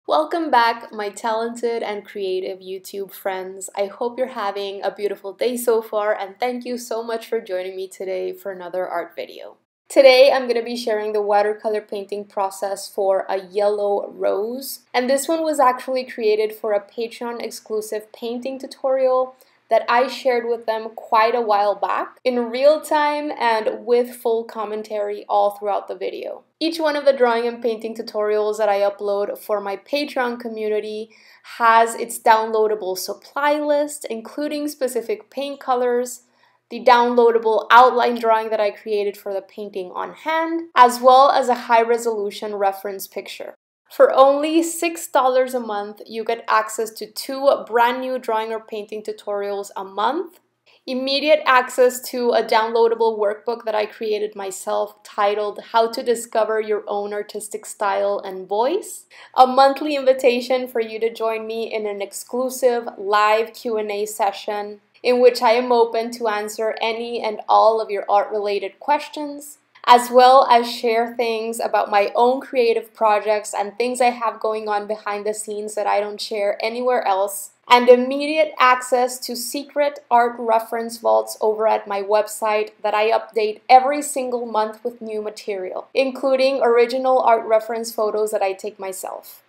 Welcome back, my talented and creative YouTube friends. I hope you're having a beautiful day so far, and thank you so much for joining me today for another art video. Today, I'm going to be sharing the watercolor painting process for a yellow rose, and this one was actually created for a Patreon exclusive painting tutorial that I shared with them quite a while back in real time and with full commentary all throughout the video. Each one of the drawing and painting tutorials that I upload for my Patreon community has its downloadable supply list, including specific paint colors, the downloadable outline drawing that I created for the painting on hand, as well as a high-resolution reference picture. For only $6 a month, you get access to 2 brand new drawing or painting tutorials a month, immediate access to a downloadable workbook that I created myself titled How to Discover Your Own Artistic Style and Voice, a monthly invitation for you to join me in an exclusive live Q&A session in which I am open to answer any and all of your art-related questions, as well as share things about my own creative projects and things I have going on behind the scenes that I don't share anywhere else, and immediate access to secret art reference vaults over at my website that I update every single month with new material, including original art reference photos that I take myself.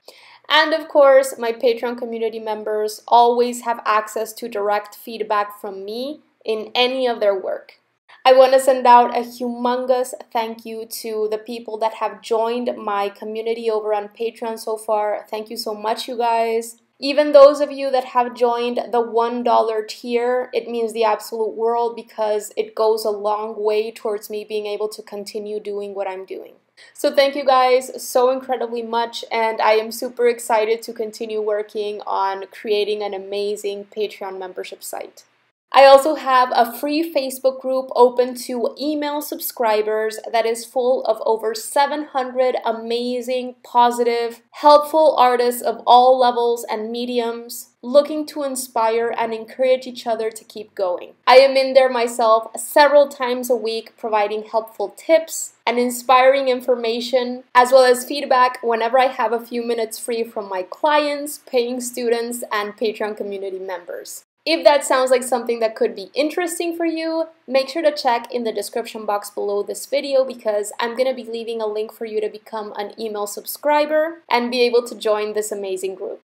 And of course, my Patreon community members always have access to direct feedback from me in any of their work. I want to send out a humongous thank you to the people that have joined my community over on Patreon so far. Thank you so much, you guys. Even those of you that have joined the $1 tier, it means the absolute world because it goes a long way towards me being able to continue doing what I'm doing. So thank you guys so incredibly much, and I am super excited to continue working on creating an amazing Patreon membership site. I also have a free Facebook group open to email subscribers that is full of over 700 amazing, positive, helpful artists of all levels and mediums looking to inspire and encourage each other to keep going. I am in there myself several times a week providing helpful tips and inspiring information, as well as feedback whenever I have a few minutes free from my clients, paying students, and Patreon community members. If that sounds like something that could be interesting for you, make sure to check in the description box below this video because I'm going to be leaving a link for you to become an email subscriber and be able to join this amazing group.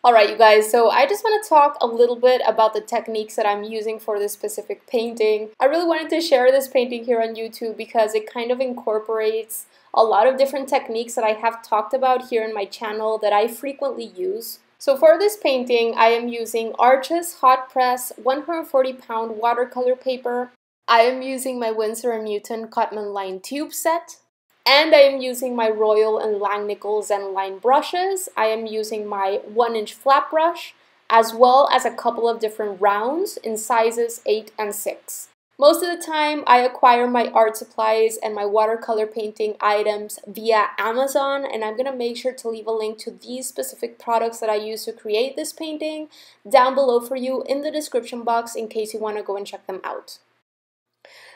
Alright you guys, so I just want to talk a little bit about the techniques that I'm using for this specific painting. I really wanted to share this painting here on YouTube because it kind of incorporates a lot of different techniques that I have talked about here in my channel that I frequently use. So for this painting, I am using Arches Hot Press 140-pound watercolor paper. I am using my Winsor & Newton Cotman line tube set. And I am using my Royal and Langnickel Zen line brushes. I am using my 1-inch flat brush, as well as a couple of different rounds in sizes 8 and 6. Most of the time, I acquire my art supplies and my watercolor painting items via Amazon, and I'm going to make sure to leave a link to these specific products that I use to create this painting down below for you in the description box in case you want to go and check them out.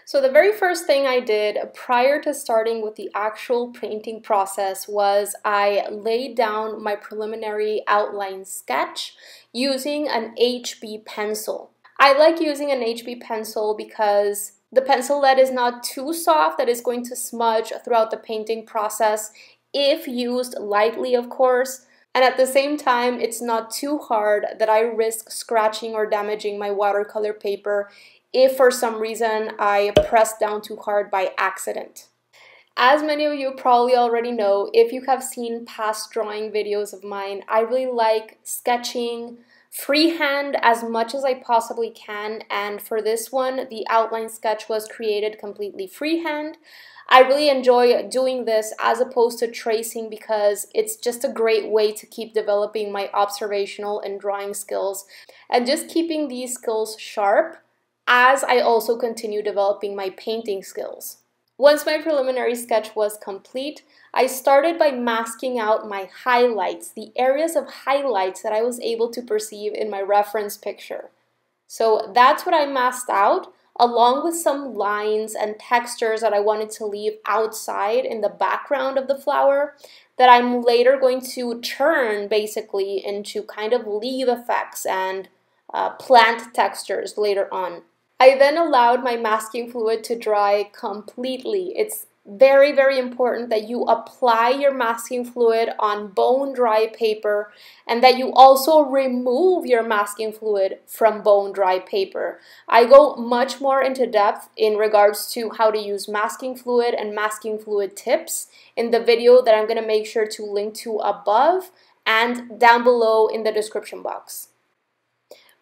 So the very first thing I did prior to starting with the actual painting process was I laid down my preliminary outline sketch using an HB pencil. I like using an HB pencil because the pencil lead is not too soft that is going to smudge throughout the painting process if used lightly, of course, and at the same time it's not too hard that I risk scratching or damaging my watercolor paper if for some reason I press down too hard by accident. As many of you probably already know, if you have seen past drawing videos of mine, I really like sketching freehand as much as I possibly can, and for this one, the outline sketch was created completely freehand. I really enjoy doing this as opposed to tracing because it's just a great way to keep developing my observational and drawing skills and just keeping these skills sharp as I also continue developing my painting skills. Once my preliminary sketch was complete, I started by masking out my highlights, the areas of highlights that I was able to perceive in my reference picture. So that's what I masked out, along with some lines and textures that I wanted to leave outside in the background of the flower, that I'm later going to turn basically into kind of leaf effects and plant textures later on. I then allowed my masking fluid to dry completely. It's very, very important that you apply your masking fluid on bone dry paper and that you also remove your masking fluid from bone dry paper. I go much more into depth in regards to how to use masking fluid and masking fluid tips in the video that I'm going to make sure to link to above and down below in the description box.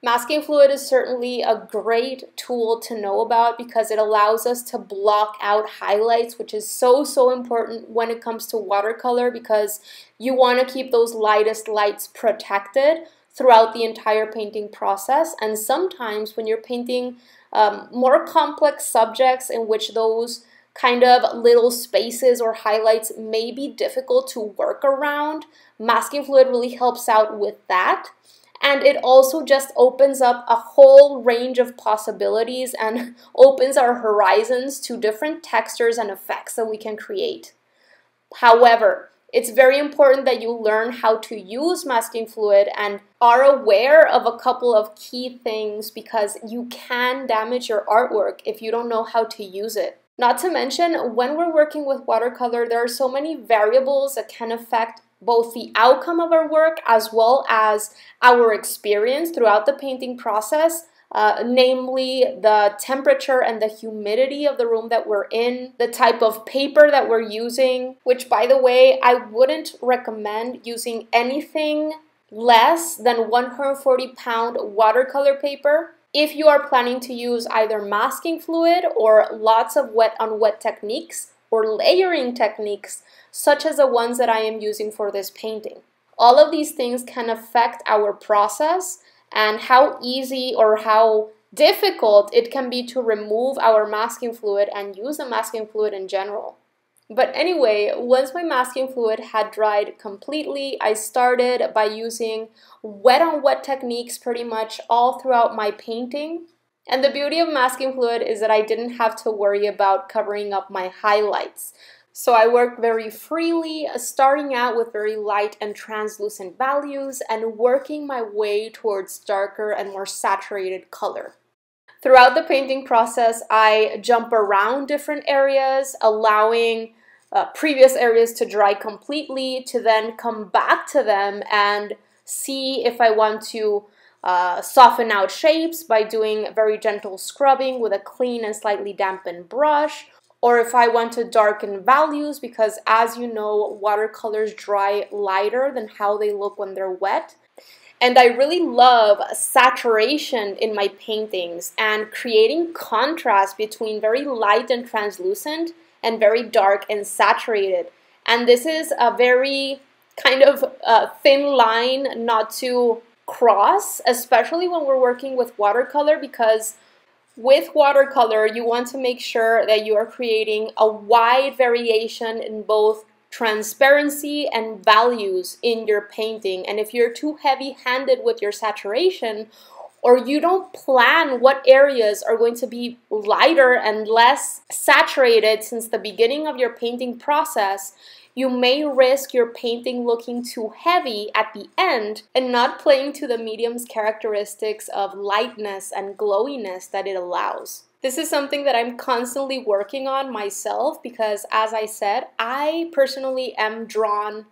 Masking fluid is certainly a great tool to know about because it allows us to block out highlights, which is so important when it comes to watercolor, because you want to keep those lightest lights protected throughout the entire painting process. And sometimes when you're painting more complex subjects in which those kind of little spaces or highlights may be difficult to work around, masking fluid really helps out with that. And it also just opens up a whole range of possibilities and opens our horizons to different textures and effects that we can create. However, it's very important that you learn how to use masking fluid and are aware of a couple of key things, because you can damage your artwork if you don't know how to use it. Not to mention, when we're working with watercolor, there are so many variables that can affect both the outcome of our work as well as our experience throughout the painting process, namely the temperature and the humidity of the room that we're in, the type of paper that we're using, which, by the way, I wouldn't recommend using anything less than 140-pound watercolor paper if you are planning to use either masking fluid or lots of wet on wet techniques or layering techniques, such as the ones that I am using for this painting. All of these things can affect our process and how easy or how difficult it can be to remove our masking fluid and use the masking fluid in general. But anyway, once my masking fluid had dried completely, I started by using wet on wet techniques pretty much all throughout my painting. And the beauty of masking fluid is that I didn't have to worry about covering up my highlights. So I worked very freely, starting out with very light and translucent values and working my way towards darker and more saturated color. Throughout the painting process, I jump around different areas, allowing previous areas to dry completely, to then come back to them and see if I want to soften out shapes by doing very gentle scrubbing with a clean and slightly dampened brush, or if I want to darken values, because as you know, watercolors dry lighter than how they look when they're wet. And I really love saturation in my paintings and creating contrast between very light and translucent and very dark and saturated. And this is a very kind of thin line not to cross, especially when we're working with watercolor, because with watercolor, you want to make sure that you are creating a wide variation in both transparency and values in your painting. And if you're too heavy-handed with your saturation, or you don't plan what areas are going to be lighter and less saturated since the beginning of your painting process, you may risk your painting looking too heavy at the end and not playing to the medium's characteristics of lightness and glowiness that it allows. This is something that I'm constantly working on myself because, as I said, I personally am drawn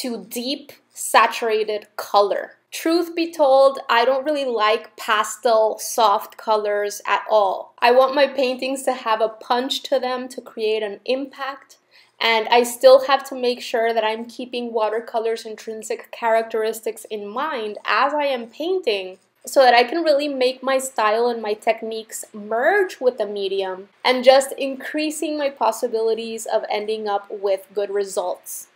to deep, saturated color. Truth be told, I don't really like pastel, soft colors at all. I want my paintings to have a punch to them to create an impact. And I still have to make sure that I'm keeping watercolor's intrinsic characteristics in mind as I am painting, so that I can really make my style and my techniques merge with the medium and just increasing my possibilities of ending up with good results.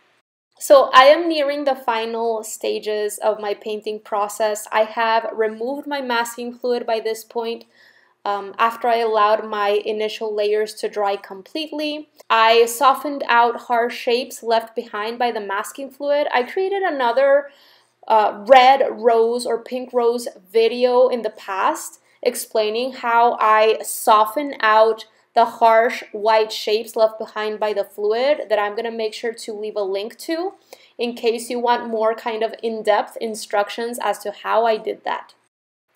So I am nearing the final stages of my painting process. I have removed my masking fluid by this point. After I allowed my initial layers to dry completely, I softened out harsh shapes left behind by the masking fluid. I created another red rose or pink rose video in the past, explaining how I soften out the harsh white shapes left behind by the fluid that I'm going to make sure to leave a link to in case you want more kind of in-depth instructions as to how I did that.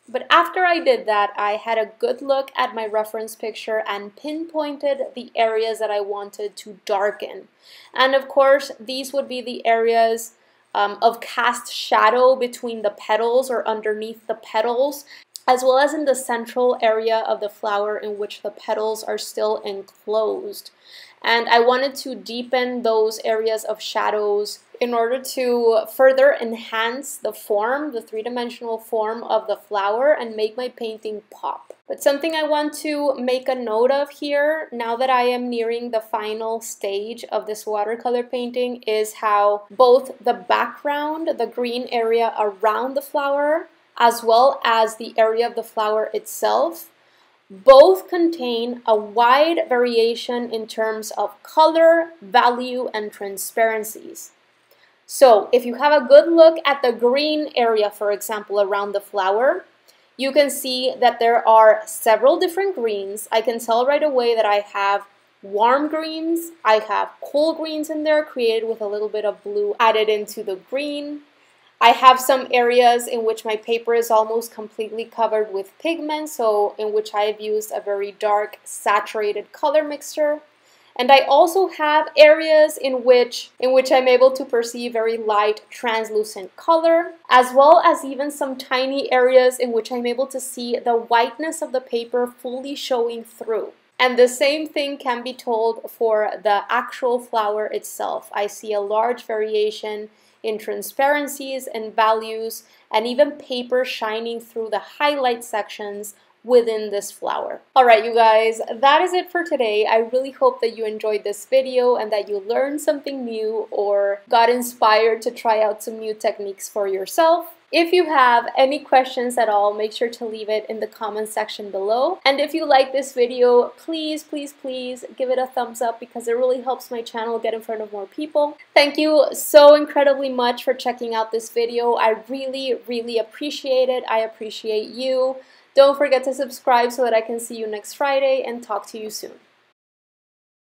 But after I did that, I had a good look at my reference picture and pinpointed the areas that I wanted to darken. And of course, these would be the areas of cast shadow between the petals or underneath the petals, as well as in the central area of the flower in which the petals are still enclosed. And I wanted to deepen those areas of shadows in order to further enhance the form, the three-dimensional form of the flower, and make my painting pop. But something I want to make a note of here, now that I am nearing the final stage of this watercolor painting, is how both the background, the green area around the flower, as well as the area of the flower itself, both contain a wide variation in terms of color, value, and transparencies. So if you have a good look at the green area, for example, around the flower, you can see that there are several different greens. I can tell right away that I have warm greens, I have cool greens in there created with a little bit of blue added into the green. I have some areas in which my paper is almost completely covered with pigment, so in which I've used a very dark saturated color mixture. And I also have areas in which I'm able to perceive very light translucent color, as well as even some tiny areas in which I'm able to see the whiteness of the paper fully showing through. And the same thing can be told for the actual flower itself. I see a large variation in transparencies and values, and even paper shining through the highlight sections within this flower. Alright you guys, that is it for today. I really hope that you enjoyed this video and that you learned something new or got inspired to try out some new techniques for yourself. If you have any questions at all, make sure to leave it in the comment section below. And if you like this video, please, please, please give it a thumbs up because it really helps my channel get in front of more people. Thank you so incredibly much for checking out this video. I really, really appreciate it. I appreciate you. Don't forget to subscribe so that I can see you next Friday and talk to you soon.